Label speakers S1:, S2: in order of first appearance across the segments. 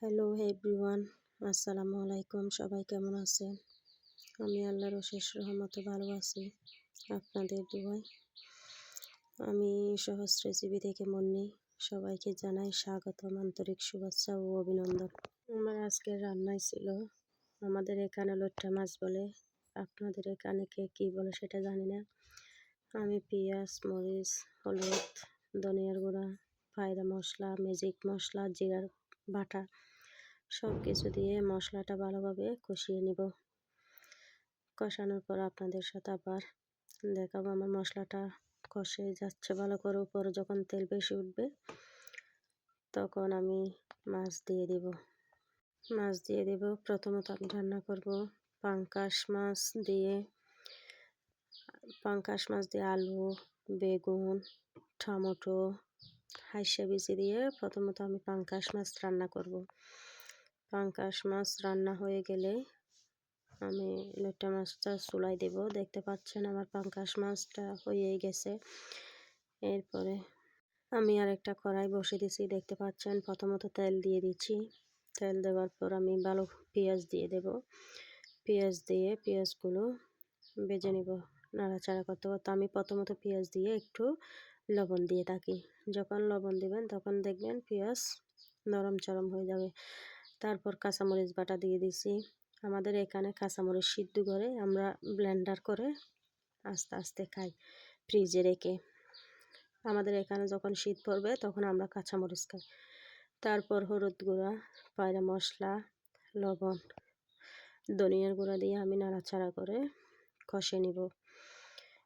S1: Hello everyone, আসসালামু আলাইকুম। সবাই কেমন আছেন? আমি আল্লাহর অশেষ রহমতে ভালো আছি, আপনাদের দোয়ায়। আমি সহজ রেসিপি থেকে মুন্নি, সবাইকে জানাই স্বাগতম, আন্তরিক শুভেচ্ছা ও অভিনন্দন। আমার আজকের রান্নায় ছিল, আমাদের এখানে লইট্টা মাছ বলে, আপনাদের এখানে কে কী বলে সেটা জানি না। আমি পেঁয়াজ, মরিচ, হলুদ, ধনিয়ার গুঁড়া, পায়রা মশলা, ম্যাজিক মশলা, জিরার বাটা সব কিছু দিয়ে মশলাটা ভালোভাবে কষিয়ে নিব। কষানোর পর আপনাদের সাথে আবার দেখাবো আমার মশলাটা কষে যাচ্ছে ভালো করে। উপরে যখন তেল বেশি উঠবে তখন আমি মাছ দিয়ে দেব। প্রথমত আমি রান্না করব পাঙ্গাস মাছ দিয়ে আলু, বেগুন, টমেটো, হাইসা বিচি দিয়ে প্রথমত আমি পাঙ্গাস মাছ রান্না করব। পাঙ্গাস মাছ রান্না হয়ে গেলে আমি লইট্টা মাছটা চুলায় দেব। দেখতে পাচ্ছেন আমার পাঙ্গাস মাছটা হয়ে গেছে। এরপরে আমি আরেকটা কড়াই বসে দিয়েছি, দেখতে পাচ্ছেন। প্রথমত তেল দিয়ে দিচ্ছি। তেল দেওয়ার পর আমি ভালো পেঁয়াজ দিয়ে দেব। পেঁয়াজ দিয়ে পেঁয়াজগুলো ভেজে নেব, নাড়াচাড়া করতে করতে। আমি প্রথমত পেঁয়াজ দিয়ে একটু লবণ দিয়ে থাকি। যখন লবণ দিবেন তখন দেখবেন পেঁয়াজ নরম চরম হয়ে যাবে। তারপর কাঁচামরিচ বাটা দিয়ে দিছি। আমাদের এখানে কাঁচামরিচ সিদ্ধ করে আমরা ব্লেন্ডার করে আস্তে আস্তে খাই ফ্রিজে রেখে। আমাদের এখানে যখন শীত পড়বে তখন আমরা কাঁচামরিচ খাই। তারপর হলুদ গুঁড়া, পায়রা মশলা, লবণ, ধনিয়ার গুঁড়া দিয়ে আমি নাড়াচাড়া করে কষে নিব।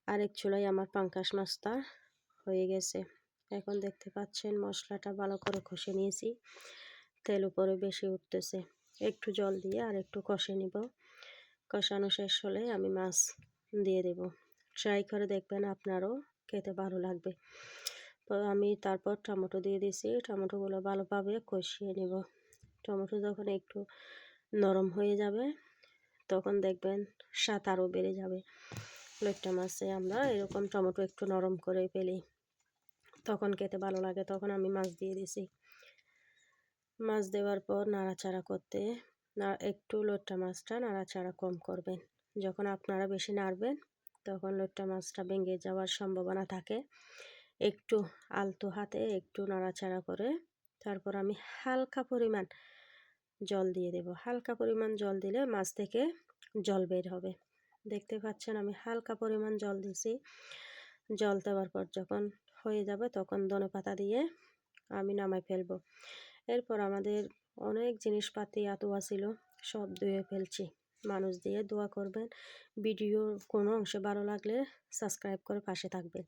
S1: আরেক চুলায় আমার পাঙ্গাস মাছটা হয়ে গেছে। এখন দেখতে পাচ্ছেন মশলাটা ভালো করে কষে নিয়েছি। তেল উপরে বেশি উঠতেছে। একটু জল দিয়ে আর একটু কষে নিব। কষানো শেষ হলে আমি মাছ দিয়ে দেব। ট্রাই করে দেখবেন, আপনারও খেতে ভালো লাগবে। তো আমি তারপর টমেটো দিয়ে দিয়েছি। টমেটোগুলো ভালোভাবে কষিয়ে নেব। টমেটো যখন একটু নরম হয়ে যাবে তখন দেখবেন স্বাদ আরও বেড়ে যাবে। লইট্টা মাছে আমরা এরকম টমেটো একটু নরম করে ফেলি, তখন খেতে ভালো লাগে। তখন আমি মাছ দিয়ে দিয়েছি। মাছ দেওয়ার পর নাড়াচাড়া করতে একটু লইট্টা মাছটা নাড়াচাড়া কম করবেন। যখন আপনারা বেশি নাড়বেন তখন লইট্টা মাছটা ভেঙে যাওয়ার সম্ভাবনা থাকে। একটু আলতো হাতে একটু নাড়াচাড়া করে তারপর আমি হালকা পরিমাণ জল দিয়ে দেব। হালকা পরিমাণ জল দিলে মাছ থেকে জল বের হবে। দেখতে পাচ্ছেন আমি হালকা পরিমাণ জল দিছি। জল দেওয়ার পর যখন হয়ে যাবে তখন ধনেপাতা দিয়ে আমি নামাই ফেলবো। এরপর আমাদের অনেক জিনিসপাতি আতুয়া ছিল, সব ধুয়ে ফেলছি। মানুষ দিয়ে দোয়া করবেন। ভিডিওর কোনো অংশে ভালো লাগলে সাবস্ক্রাইব করে পাশে থাকবেন।